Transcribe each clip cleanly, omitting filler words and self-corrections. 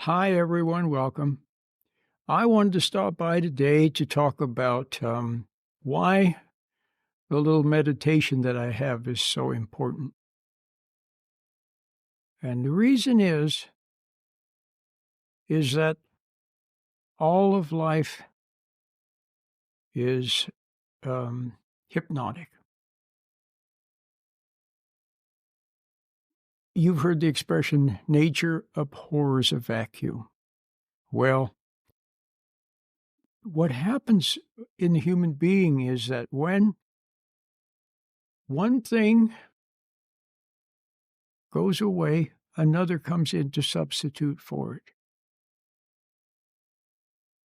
Hi, everyone. Welcome. I wanted to stop by today to talk about why the little meditation that I have is so important. And the reason is that all of life is hypnotic. You've heard the expression, nature abhors a vacuum. Well, what happens in the human being is that when one thing goes away, another comes in to substitute for it.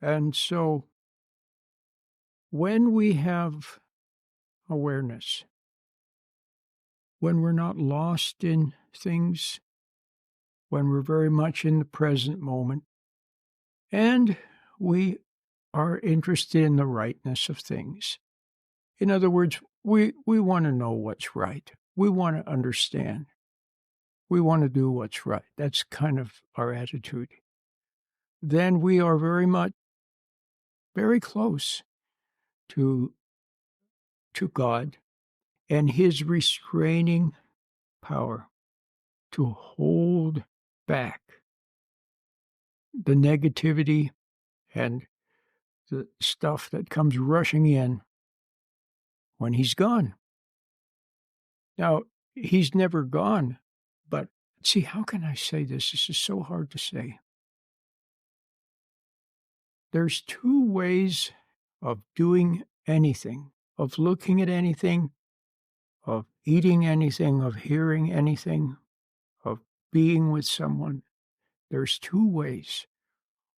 And so when we have awareness, when we're not lost in things, when we're very much in the present moment, and we are interested in the rightness of things. In other words, we want to know what's right. We want to understand. We want to do what's right. That's kind of our attitude. Then we are very close to God and his restraining power to hold back the negativity and the stuff that comes rushing in when he's gone. Now, he's never gone, but see, how can I say this? This is so hard to say. There's two ways of doing anything, of looking at anything, of eating anything, of hearing anything, of being with someone. There's two ways.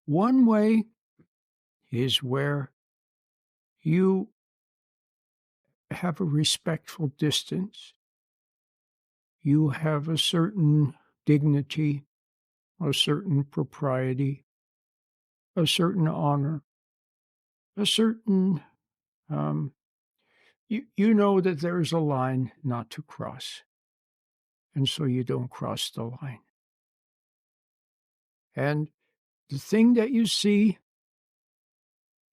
One way is where you have a respectful distance. You have a certain dignity, a certain propriety, a certain honor, a certain, you know that there's a line not to cross. And so you don't cross the line. And the thing that you see,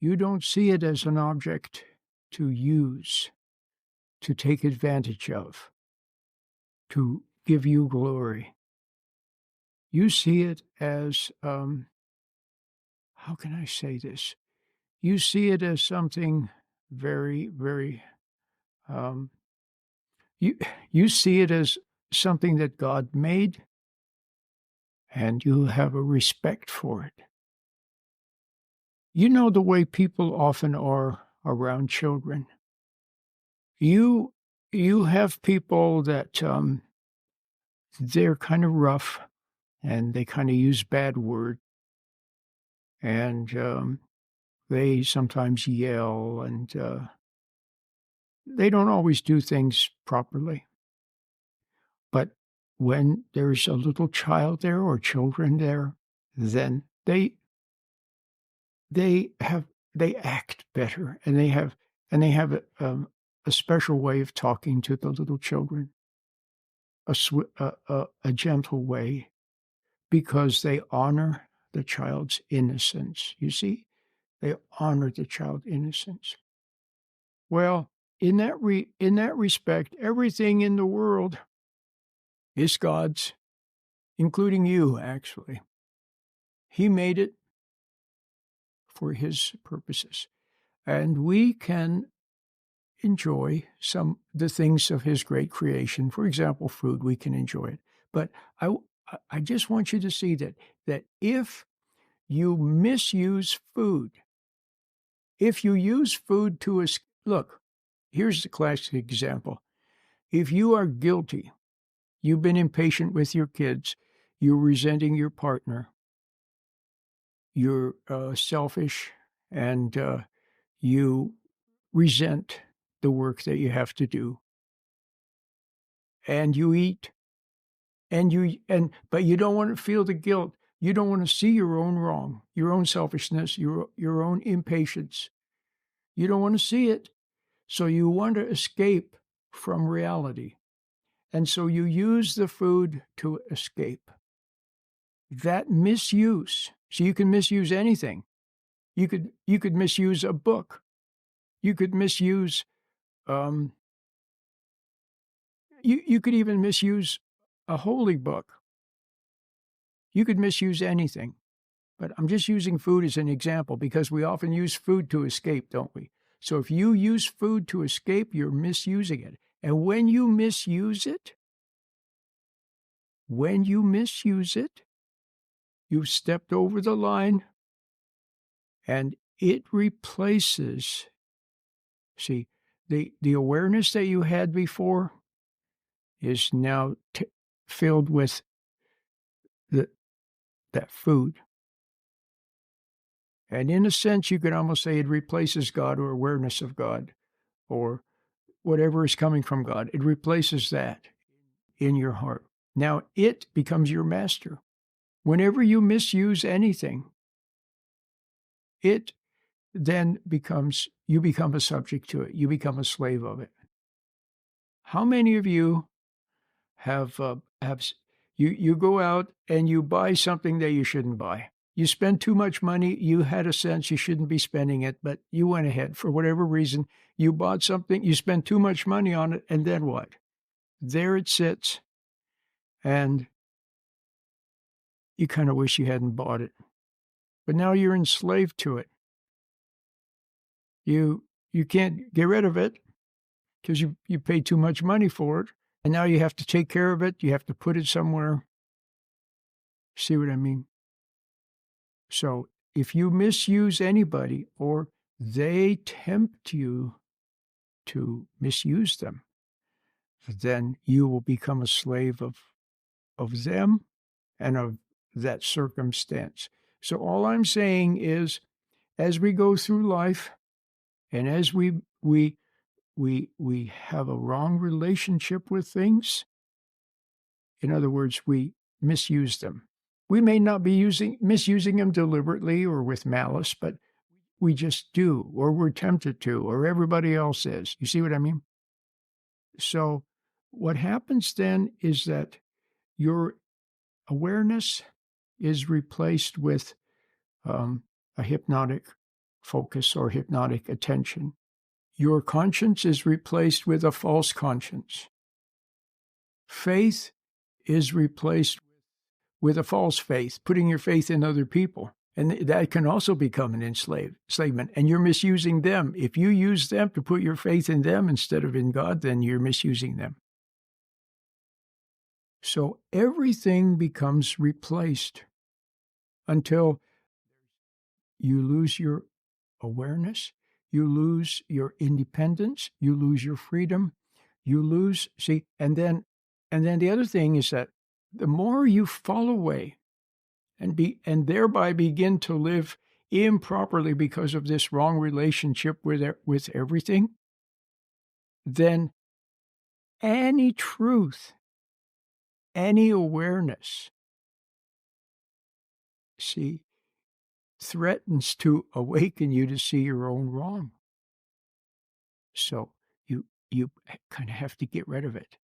you don't see it as an object to use, to take advantage of, to give you glory. You see it as, how can I say this? You see it as something very, very, um, you see it as something that God made, and you have a respect for it. You know the way people often are around children. You have people that they're kind of rough, and they kind of use bad words, and they sometimes yell, and they don't always do things properly. But when there's a little child there or children there, then they have they act better, and they have a special way of talking to the little children, a gentle way, because they honor the child's innocence. You see, they honor the child's innocence. Well, in that respect, everything in the world is God's, including you, actually. He made it for his purposes. And we can enjoy the things of his great creation. For example, food, we can enjoy it. But I just want you to see that if you misuse food, if you use food to look, here's the classic example. If you are guilty, you've been impatient with your kids, you're resenting your partner, you're selfish, and you resent the work that you have to do, and you eat, but you don't want to feel the guilt. You don't want to see your own wrong, your own selfishness, your own impatience. You don't want to see it, so you want to escape from reality, and so you use the food to escape. that misuse, so you can misuse anything. You could misuse a book. You could misuse, um, you could even misuse a holy book. You could misuse anything, but I'm just using food as an example because we often use food to escape, don't we? So if you use food to escape, you're misusing it. And when you misuse it, you've stepped over the line and it replaces, see, the awareness that you had before is now filled with the, that food. And in a sense, you could almost say it replaces God or awareness of God or whatever is coming from God. It replaces that in your heart. Now it becomes your master. Whenever you misuse anything, it then becomes, you become a subject to it. You become a slave of it. How many of you you go out and you buy something that you shouldn't buy? You spend too much money. You had a sense you shouldn't be spending it, but you went ahead for whatever reason. You bought something, you spent too much money on it, and then what? There it sits, and you kind of wish you hadn't bought it. But now you're enslaved to it. You can't get rid of it because you paid too much money for it, and now you have to take care of it. You have to put it somewhere. See what I mean? So if you misuse anybody or they tempt you to misuse them, then you will become a slave of them and of that circumstance. So all I'm saying is, as we go through life, and as we have a wrong relationship with things, in other words, we misuse them. We may not be misusing them deliberately or with malice, but we just do, or we're tempted to, or everybody else is. You see what I mean? So what happens then is that your awareness is replaced with a hypnotic focus or hypnotic attention. Your conscience is replaced with a false conscience. Faith is replaced with a false faith, putting your faith in other people. And that can also become an enslavement. And you're misusing them. If you use them to put your faith in them instead of in God, then you're misusing them. So everything becomes replaced until you lose your awareness, you lose your independence, you lose your freedom, you lose, and then the other thing is that the more you fall away and thereby begin to live improperly because of this wrong relationship with everything, then any truth, any awareness, threatens to awaken you to see your own wrong. So you kind of have to get rid of it.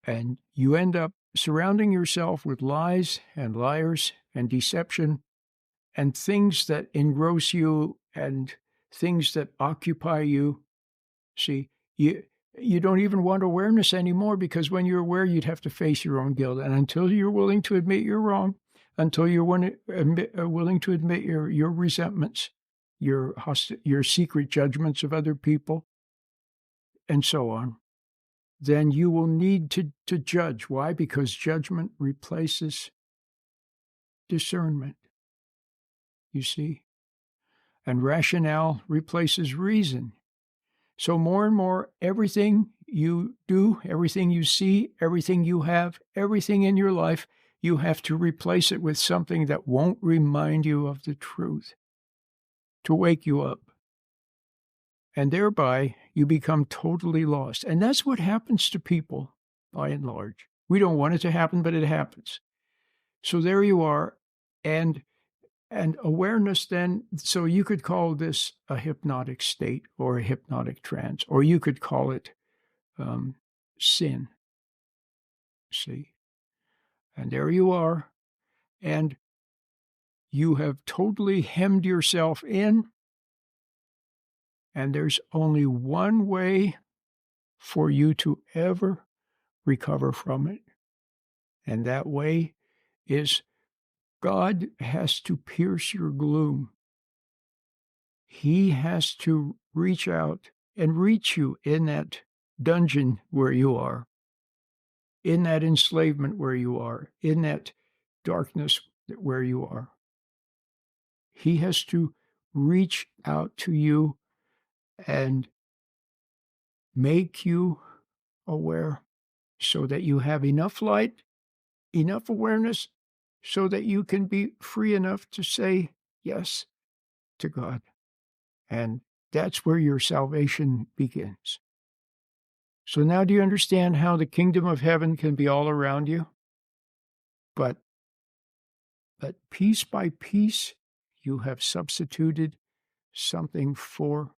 And you end up surrounding yourself with lies and liars and deception and things that engross you and things that occupy you. You don't even want awareness anymore because when you're aware, you'd have to face your own guilt. And until you're willing to admit you're wrong, until you're willing to admit your resentments, your secret judgments of other people, and so on, then you will need to judge. Why? Because judgment replaces discernment, you see? And rationale replaces reason. So more and more, everything you do, everything you see, everything you have, everything in your life, you have to replace it with something that won't remind you of the truth, to wake you up. And thereby, you become totally lost. And that's what happens to people, by and large. We don't want it to happen, but it happens. So there you are. And awareness then, so you could call this a hypnotic state or a hypnotic trance, or you could call it sin. See? And there you are. and you have totally hemmed yourself in, and there's only one way for you to ever recover from it, and that way is God has to pierce your gloom. He has to reach out and reach you in that dungeon where you are, in that enslavement where you are, in that darkness where you are. He has to reach out to you and make you aware so that you have enough light, enough awareness, so that you can be free enough to say yes to God. And that's where your salvation begins. So now do you understand how the kingdom of heaven can be all around you? But piece by piece, you have substituted something for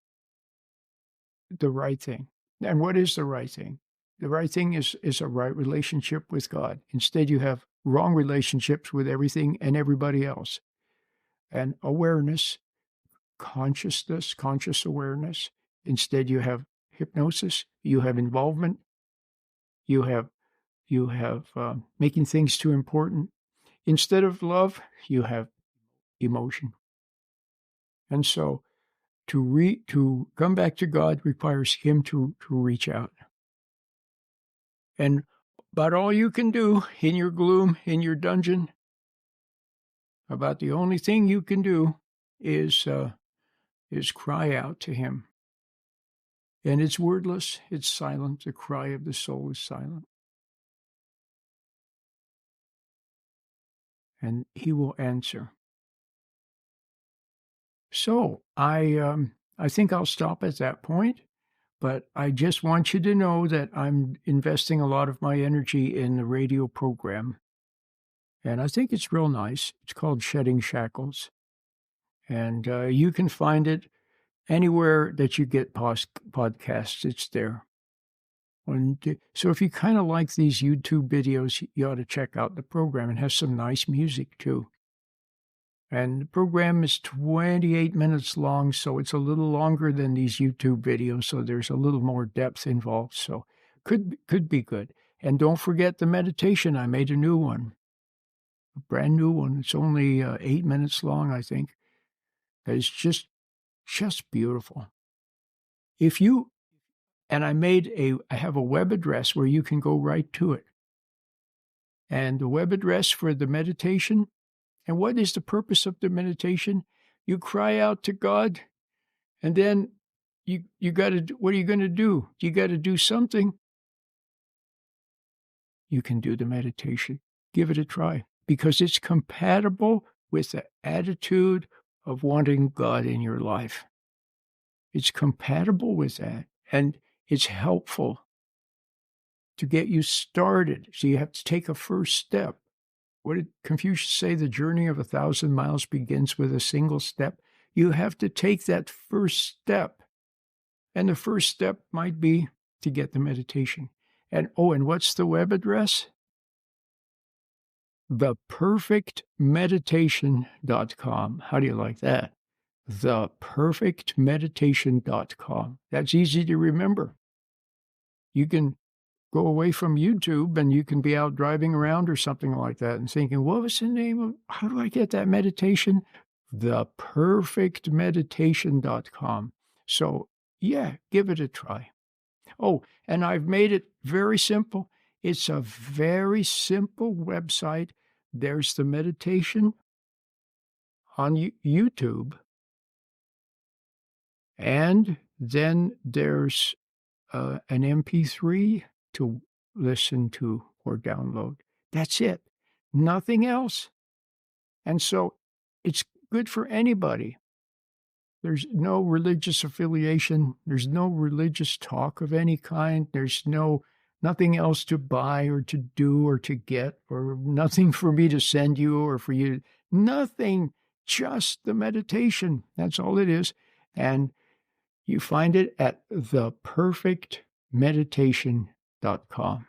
the right thing. And what is the right thing? The right thing is a right relationship with God. Instead, you have wrong relationships with everything and everybody else. And awareness, consciousness, conscious awareness. Instead, you have hypnosis, you have involvement, you have making things too important. Instead of love, you have emotion. And so to come back to God requires him to reach out. And about all you can do in your gloom, in your dungeon, about the only thing you can do is cry out to him. And it's wordless, it's silent. The cry of the soul is silent. And he will answer. So I think I'll stop at that point, but I just want you to know that I'm investing a lot of my energy in the radio program, and I think it's real nice. It's called Shedding Shackles, and you can find it anywhere that you get podcasts. It's there. So if you kind of like these YouTube videos, you ought to check out the program. It has some nice music too. And the program is 28 minutes long, so it's a little longer than these YouTube videos, so there's a little more depth involved, so could be good. And don't forget the meditation. I made a new one, a brand new one. It's only 8 minutes long, I think. It's just beautiful. And I have a web address where you can go right to it. And the web address for the meditation. And what is the purpose of the meditation? You cry out to God, and then you got to, what are you going to do? You got to do something. You can do the meditation. Give it a try, because it's compatible with the attitude of wanting God in your life. It's compatible with that, and it's helpful to get you started. So you have to take a first step. What did Confucius say? The journey of 1,000 miles begins with a single step. You have to take that first step. And the first step might be to get the meditation. And what's the web address? theperfectmeditation.com. How do you like that? theperfectmeditation.com. That's easy to remember. You can go away from YouTube and you can be out driving around or something like that and thinking, what was the name of, how do I get that meditation? theperfectmeditation.com. So yeah, give it a try. Oh, and I've made it very simple. It's a very simple website. There's the meditation on YouTube. And then there's an MP3 to listen to or download. That's it. Nothing else. And so it's good for anybody. There's no religious affiliation. There's no religious talk of any kind. There's nothing else to buy or to do or to get, or nothing for me to send you or for you. Nothing, just the meditation. That's all it is. And you find it at theperfectmeditation.com.